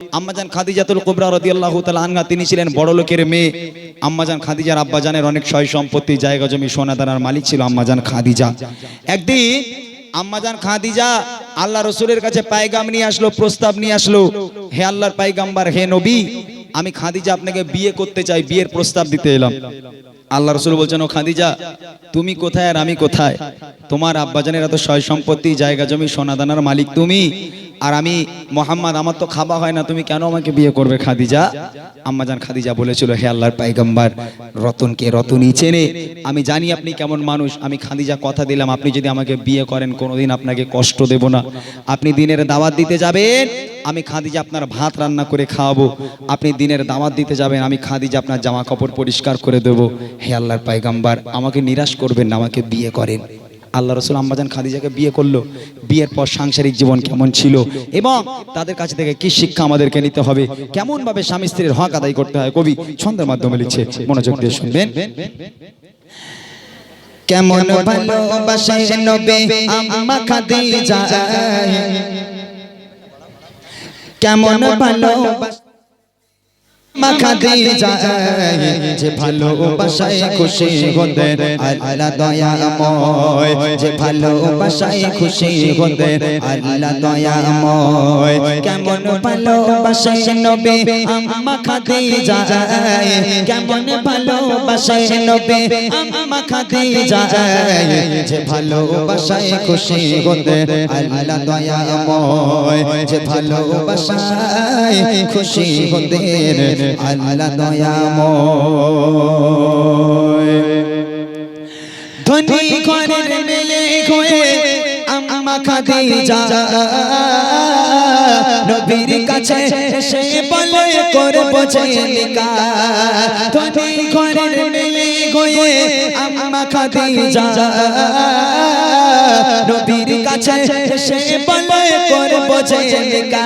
আম্মাজান খাদিজাতুল কুবরা রাদিয়াল্লাহু তাআলা আনহা তিনি ছিলেন বড় লোকের মেয়ে। আম্মাজান খাদিজার আব্বাজানের অনেক সয় সম্পত্তি, জায়গা জমি, সোনা দানার মালিক ছিল আম্মাজান খাদিজা। একদিন আম্মাজান খাদিজা আল্লাহ রসুলের কাছে পায়গাম নিয়ে আসলো, প্রস্তাব নিয়ে আসলো, হে আল্লাহর পায়গাম্বার, হে নবী, আমি খাদিজা আপনাকে বিয়ে করতে চাই, বিয়ের প্রস্তাব দিতে এলাম। আল্লাহ রসুল বলছেন, ও খাদিজা, তুমি কোথায় আর আমি কোথায়? তোমার আব্বাজানের এত সয় সম্পত্তি, জায়গা জমি, সোনা দানার মালিক তুমি, আর আমি মোহাম্মদ, আমার তো খাওয়া হয় না, তুমি কেন আমাকে বিয়ে করবে খাদিজা? আম্মাজান খাদিজা বলেছিল, হে আল্লাহর পায়গাম্বার, রতনকে রতনই চেনে, আমি জানি আপনি কেমন মানুষ। আমি খাদিজা কথা দিলাম, আপনি যদি আমাকে বিয়ে করেন কোনোদিন আপনাকে কষ্ট দেব না। আপনি দিনের দাওয়াত দিতে যাবেন, আমি খাদিজা আপনার ভাত রান্না করে খাওয়াবো। আপনি দিনের দাওয়াত দিতে যাবেন, আমি খাদিজা আপনার জামা কাপড় পরিষ্কার করে দেবো। হে আল্লাহর পায়গাম্বার, আমাকে নিরাশ করবেন না, আমাকে বিয়ে করেন। আল্লাহ রসুল আম্মাজান খাদিজাকে বিয়ে করলো। বিয়ের পর সাংসারিক জীবন কেমন ছিল এবং তাদের কাছ থেকে কি শিক্ষা আমাদেরকে নিতে হবে, কেমন ভাবে স্বামী স্ত্রীর হক আদায় করতে হয়, কবি ছন্দের মাধ্যমে লিখছে, মনোযোগ দিয়ে শুনবেন। কেমন ভালোবাসে নবী আম্মা খাদিজা, কেমন ভালোবাসে আম্মা খাদিজা, যে ভালোবাসায় খুশি হতেন আল্লাহ দয়াময়, যে ভালোবাসায় খুশি হতেন আল্লাহ দয়াময়। কেমন ভালোবাসে নবী আম্মা খাদিজা, কেমন ভালোবাসে নবী আম্মা খাদিজা, যে ভালোবাসায় খুশি হতেন আল্লাহ দয়াময়, যে ভালোবাসায় খুশি হতেন আল্লাহ দয়াময়। ধনী ঘরের মেয়ে হয়ে আম্মা খাদিজা নবীর কাছে এসে বলে করব ছেলিকা। ধনী ঘরের মেয়ে হয়ে আম্মা খাদিজা নবীর কাছে এসে বলে করব ছেলিকা।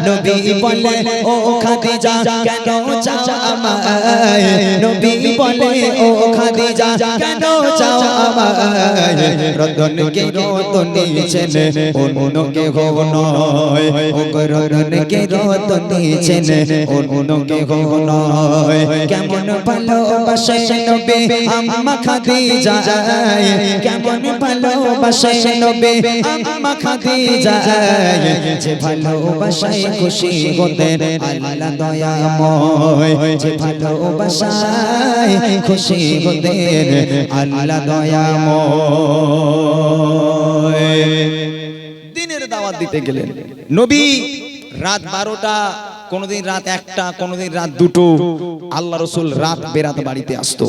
নবী বলে, ও খাদিজা কেন চাও আমায়? নবী বলে, ও খাদিজা কেন চাও আমায়? রতনকে রতনী চেনে অন্য কেহ নয়, ও রতনকে রতনী চেনে অন্য কেহ নয়। কেমন ভালোবাসে নবী আম্মা খাদিজা, কেমন ভালোবাসে নবী আম্মা খাদিজা, যে ভালোবাসায় খুশি হতেন আল্লাহ দয়াময়, যে ভালোবাসায় খুশি হতেন আল্লাহ দয়াময়। দিনের দাওয়াত দিতে গেলেন নবী, রাত 12টা, কোনদিন রাত 1টা, কোনদিন রাত 2টো। আল্লাহ রসুল রাত বেরাত বাড়িতে আসতো।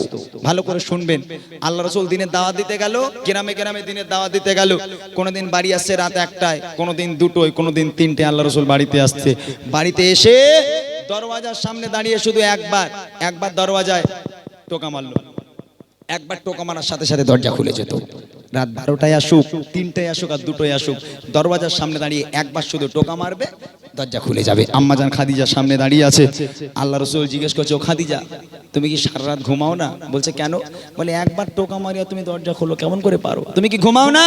ভালো করে শুনবেন, আল্লাহ রসুল দিনের দাওয়াত দিতে গেল, গ্রামে গ্রামে দিনের দাওয়াত দিতে গেল। কোনদিন বাড়ি আসছে রাত 1টায়, কোনদিন 2টোয়, কোনদিন 3টে। আল্লাহ রসুল বাড়িতে আসছে, বাড়িতে এসে দরওয়াজার সামনে দাঁড়িয়ে শুধু একবার দরওয়াজায় টোকা মারলো। একবার টোকা মারার সাথে সাথে দরজা খুলে যেত। রাত 12টায় আসুক, 3টায় আসুক আর 2টোয় আসুক, দরওয়াজার সামনে দাঁড়িয়ে একবার শুধু টোকা মারবে, দরজা খুলে যাবে। আম্মাজান খাদিজার সামনে দাঁড়িয়ে আছে। আল্লাহ রসুল জিজ্ঞেস করছে, ও খাদিজা, তুমি কি সারা রাত ঘুমাও না? বলছে, কেন? বলে, একবার টোকা মারিয়া তুমি দরজা খোলো, কেমন করে পারো? তুমি কি ঘুমাও না?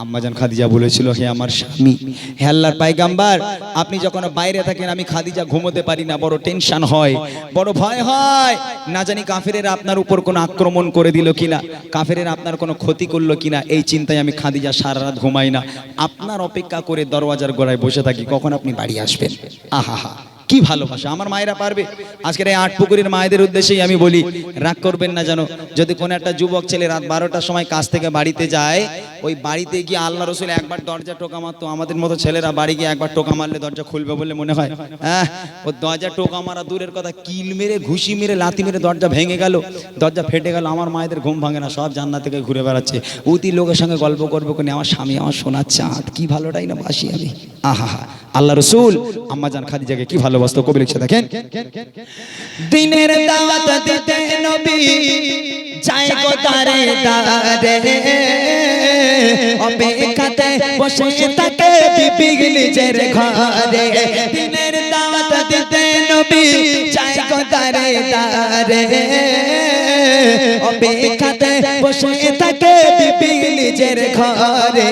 আম্মাজান খাদিজা বলেছিল, হে আমার স্বামী, হে আল্লাহর পায়গাম্বার, আপনি যখন বাইরে থাকেন আমি খাদিজা ঘুমোতে পারি না, বড় টেনশন হয়, বড় ভয় হয়, না জানি কাফেরেরা আপনার উপর কোনো আক্রমণ করে দিল কিনা, কাফেরেরা আপনার কোনো ক্ষতি করলো কিনা, এই চিন্তায় আমি খাদিজা সারা রাত ঘুমাই না, আপনার অপেক্ষা করে দরওয়াজার গোড়ায় বসে থাকি, কখন আপনি বাড়ি আসবেন। আহা হা, কি ভালোবাসা! আমার মায়েরা পারবে। আজকের এই আটপুকুরের মায়েদের উদ্দেশ্যেই আমি বলি, রাগ করবেন না যেন, যদি কোনো একটা যুবক ছেলে রাত 12টার সময় কাজ থেকে বাড়িতে যায়, ওই বাড়িতে গিয়ে আল্লাহ রসুল একবার দরজা টোকা মারতো, আমাদের মতো ছেলেরা বাড়ি গিয়ে একবার টোকা মারলে দরজা খুলবে বলে মনে হয়? হ্যাঁ, ও দরজা টোকা মারা দূরের কথা, কিল মেরে, ঘুষি মেরে, লাথি মেরে দরজা ভেঙে গেল, দরজা ফেটে গেল, আমার মায়েদের ঘুম ভাঙে না, সব জান্নাত থেকে ঘুরে বেড়াচ্ছে, উতি লোকের সঙ্গে গল্প করবো কোনে, আমার স্বামী আমার সোনার চাঁদ, কি ভালোটাই না বাসি আমি। আহা হা, আল্লাহ রসুল আম্মাজান খাদিজাকে কি ভালোবাসতো, কবি লিখছে দেখেন। দিনের দাওয়াত দিতে নবী যায় গো দারে দারে, অপেক্ষাতে বসে থাকে বিবি নিজের ঘরে। দিনের দাওয়াত দিতে নবী যায় গো দারে দারে, অপেক্ষাতে বসে থাকে বিবি নিজের নিজের ঘরে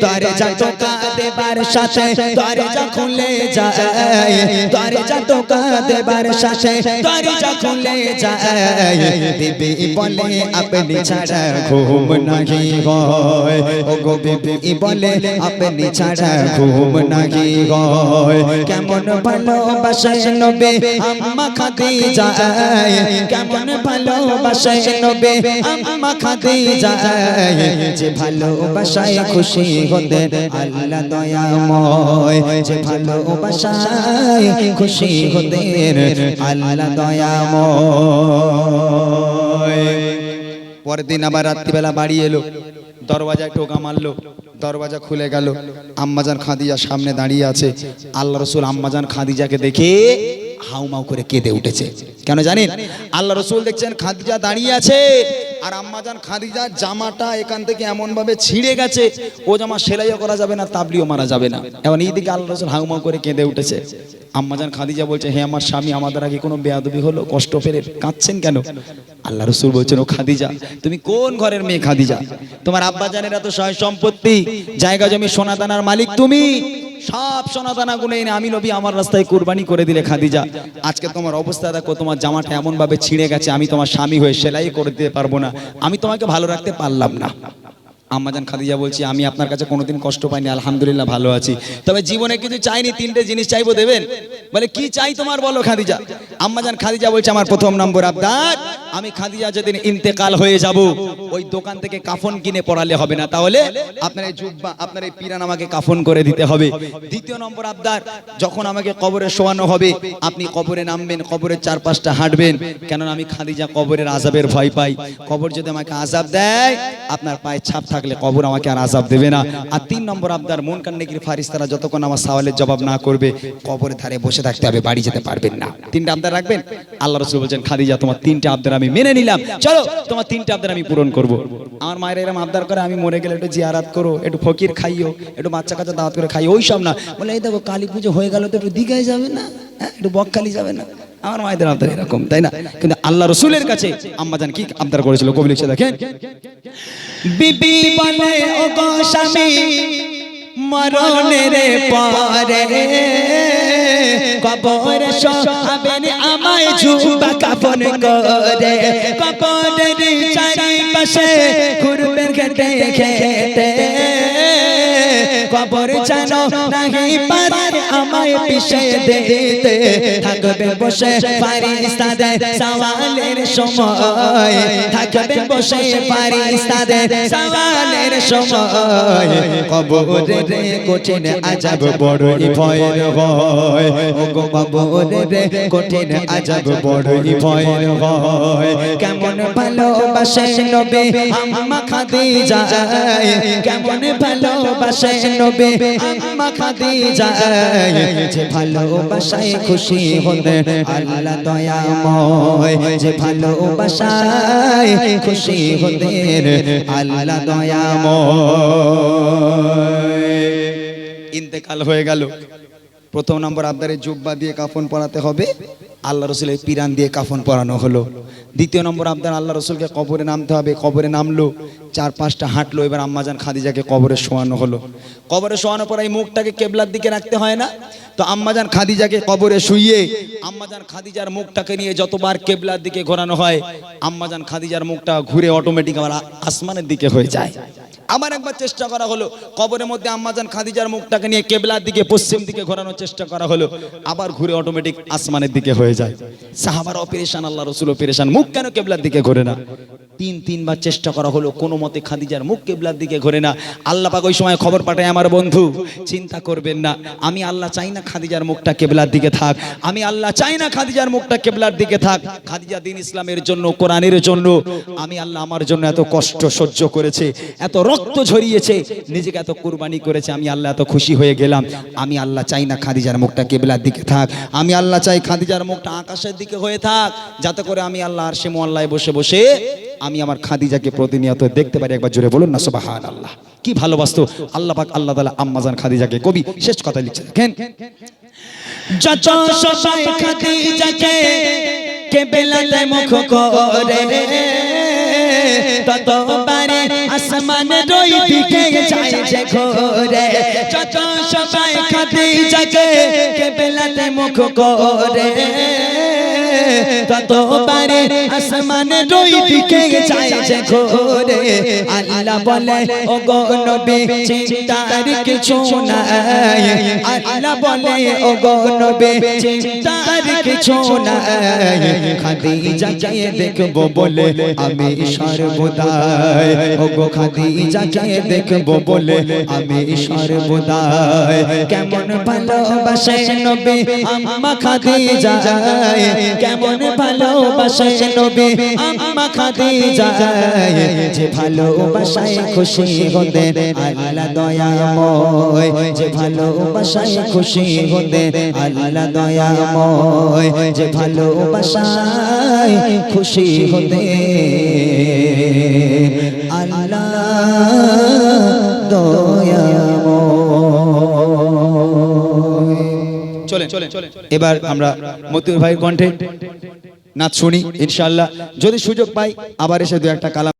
দরজা টোকা দেবার সাথে দরজা খুলে যায় দরজা টোকা দেবার সাথে দরজা খুলে যায় বিবি বলে আপনি ছাড়া ঘুম নাহি হয় ও গো বিবি বলে আপনি ছাড়া ঘুম নাহি হয় কেমন ভালোবাসে নবী আম্মা খাদিজা কেমন ভালোবাসে নবী আম্মা খাদিজা যে ভালোবাসায় খুশি হতেন আল্লাহ দয়াময় যে ভালোবাসায় খুশি হতেন আল্লাহ দয়াময় পরের দিন আবার রাত্রিবেলা বাড়ি এলো দরওয়াজায় টোকা মারলো দরওয়াজা খুলে গেল আম্মাজান খাদিজা সামনে দাঁড়িয়ে আছে আল্লাহ রাসূল আম্মাজান খাদিজাকে দেখে হাউমাউ করে কেঁদে উঠেছে কেন জানেন আল্লাহ রাসূল দেখছেন খাদিজা দাঁড়িয়ে আছে আর আম্মাজান খাদিজার জামাটা এখান থেকে এমন ভাবে ছিঁড়ে গেছে ও জামা সেলাইও করা যাবে না তাবলিও মারা যাবে না এখন এইদিকে আল্লাহ রাসূল হাউমাউ করে কেঁদে উঠেছে আম্মাজান খাদিজা বলছে হে আমার স্বামী আমাদের আগে কোনো বেয়াদবি হলো কষ্ট পেলে কাঁদছেন কেন আল্লাহ রাসূল বলছেন ও খাদিজা তুমি কোন ঘরের মেয়ে খাদিজা তোমার আব্বাজানের এত সয় সম্পত্তি জায়গা জমি সোনা দানার মালিক তুমি সব সোনা দানা গুলো এনে আমি নবী আমার রাস্তায় কুরবানি করে দিলে খাদিজা আজকে তোমার অবস্থা দেখো তোমার জামাটা এমন ভাবে ছিঁড়ে গেছে আমি তোমার স্বামী হয়ে সেলাই করে দিতে পারবো না আমি তোমাকে ভালো রাখতে পারলাম না আম্মাজান খাদিজা বলছি আমি আপনার কাছে কোনোদিন কষ্ট পাইনি আলহামদুলিল্লাহ ভালো আছি তবে জীবনে কিছু চাইনি তিনটে জিনিস চাইবো দেবেন বলে কি চাই তোমার বলো খাদিজা আম্মাজান খাদিজা বলছে আমার প্রথম নম্বর আবদার আমি খাদিজা যেদিন ইন্তেকাল হয়ে যাব ওই দোকান থেকে কাফন কিনে পরালে হবে না তাহলে আপনার এই জুব্বা আপনার এই পিরান আমাকে কাফন করে দিতে হবে দ্বিতীয় নম্বর আবদার যখন আমাকে কবরে শোয়ানো হবে আপনি কবরে নামবেন কবরের চারপাশটা হাঁটবেন কেননা আমি খাদিজা কবরের আযাবের ভয় পাই কবর যদি আমাকে আযাব দেয় আপনার পায়ে ছাপ থাকলে কবর আমাকে আর আযাব দেবে না আর তিন নম্বর আবদার মুনকার নেকির ফারিস্তারা যতক্ষণ আমার সওয়ালের জবাব না করবে কবরের ধারে বসে থাকতে হবে বাড়ি যেতে পারবেন না তিনটা আবদার রাখবেন আল্লাহ রাসূল বলেন খাদিজা তোমার তিনটা আবদার আমি মেনে নিলাম চলো তোমার তিনটা আবদার আমি পূরণ করব আমার মায়ের এরকম আবদার করে আমি মরে গেলে একটু জিয়ারত করো একটু ফকির খাইও একটু বাচ্চা কাচ্চা দাওয়াত করে খাইও ওই সব না বলে এই দেখো কালী পুজো হয়ে গেল তো একটু দীঘায় যাবে না একটু বকখালি যাবে না আমার মায়েদের আবদার এরকম তাই না কিন্তু আল্লাহ রাসূলের কাছে আম্মাজান কি আবদার করেছিল কবি লিখছে দেখেন বিবি বলে ও গো স্বামী মরণের পরে কবরে শোয়াবেন আমায় জুব্বা কাফন করে কবরের চারিপাশে ঘুরবেন খেটে খেটে কবর জানো নাহি পারে আমায় পিছে দিতে থাকবে বসে ফারিস্তাদের সওয়ালের সময় থাকবে বসে ফারিস্তাদের সওয়ালের সময় কবরের কঠিন আযাব বড়ই ভয়ের হয় ও গো কবরের কঠিন আযাব বড়ই ভয়ের হয় কেমন ভালোবাসে নবী আম্মা খাদিজা কেমন ভালোবাসে নবী আম্মা খাদিজা যে ভালোবাসায় খুশি হতেন আল্লাহ দয়াময় যে ভালোবাসায় খুশি হতেন আল্লাহ দয়াময় ইন্তেকাল হয়ে গেল প্রথম নম্বর আবদারে জুব্বা দিয়ে কাফন পরাতে হবে আল্লাহ রাসূলের পিরান দিয়ে কাফন পরানো হলো দ্বিতীয় নম্বর আবদার আল্লাহ রাসূলকে কবরে নামতে হবে কবরে নামলো চার পাঁচটা হাঁটলো এবার আম্মাজান খাদিজাকে কবরে শোয়ানো হলো কবরে শোয়ানোর পর এই মুখটাকে কিবলার দিকে রাখতে হয় না তো আম্মাজান খাদিজাকে কবরে শুইয়ে আম্মাজান খাদিজার মুখটাকে নিয়ে যতবার কিবলার দিকে ঘোরানো হয় আম্মাজান খাদিজার মুখটা ঘুরে অটোমেটিক আবার আসমানের দিকে হয়ে যায় আমার একবার চেষ্টা করা হলো কবরের মধ্যে আম্মাজান খাদিজার মুখটাকে নিয়ে কিবলার দিকে পশ্চিম দিকে ঘোরানোর চেষ্টা করা হলো আবার ঘুরে অটোমেটিক আসমানের দিকে হয়ে যায় সাহাবারাও পেরেশান আল্লাহ রাসূলও পেরেশান মুখ কেন কিবলার দিকে ঘোরে না তিনবার চেষ্টা করা হলো কোনো মতে খাদিজার মুখ কিবলার দিকে ঘোরে না আল্লাহ পাক ওই সময় খবর পাঠায় আমার বন্ধু চিন্তা করবেন না আমি আল্লাহ চাই না খাদিজার মুখটা কিবলার দিকে থাক আমি আল্লাহ চাই না খাদিজার মুখটা কিবলার দিকে থাক খাদিজা দ্বীন ইসলামের জন্য কোরআনের জন্য আমি আল্লাহ আমার জন্য এত কষ্ট সহ্য করেছে এত রক্ত ঝরিয়েছে নিজেকে এত কুরবানি করেছে আমি আল্লাহ এত খুশি হয়ে গেলাম আমি আল্লাহ চাই না খাদিজার মুখটা কিবলার দিকে থাক আমি আল্লাহ চাই খাদিজার মুখটা আকাশের দিকে হয়ে থাক যাতে করে আমি আল্লাহ আরশে মুআল্লায় বসে বসে আমি আমার খাদিজাকে প্রতিনিয়ত দেখতে পারি একবার জোরে বলুন না সুবহানাল্লাহ কি ভালোবাসতো আল্লাহ পাক আল্লাহ তাআলা আম্মাজান খাদিজাকে কবি শেষ কথা লিখছে দেখেন যত সবাই খাদিজাকে কিবলাতে মুখ করে ততবারে আসমানের ওই দিকে যায় যে ঘোরে যত সবাই খাদিজাকে কেবলাতে মুখ করে ততবারে আসমানের ওই দিকে যায় যে ঘোরে আল্লাহ বলে ও গো নবী চিন্তার কিছু নাই আল্লাহ বলে ও গো নবী চিন্তার কিছু নাই খাদিজাকে দেখবো বলে আমি সর্বদাই ও গো খাদিজাকে দেখবো বলে আমি সর্বদাই কেমন ভালোবাসে নবী আম্মা খাদিজা কেমন ভালোবাসে নবী আম্মা খাদিজা যে ভালোবাসায় খুশি হতে আল্লাহ দয়াময় যে ভালোবাসায় খুশি হতে আল্লাহ দয়াময় যে ভালোবাসায় খুশি হতে আল্লাহ দয়াময়। চলেন এবার আমরা মতিউর ভাইয়ের কণ্ঠে নাচ শুনি ইনশাআল্লাহ। যদি সুযোগ পাই আবার এসে দু একটা কালাম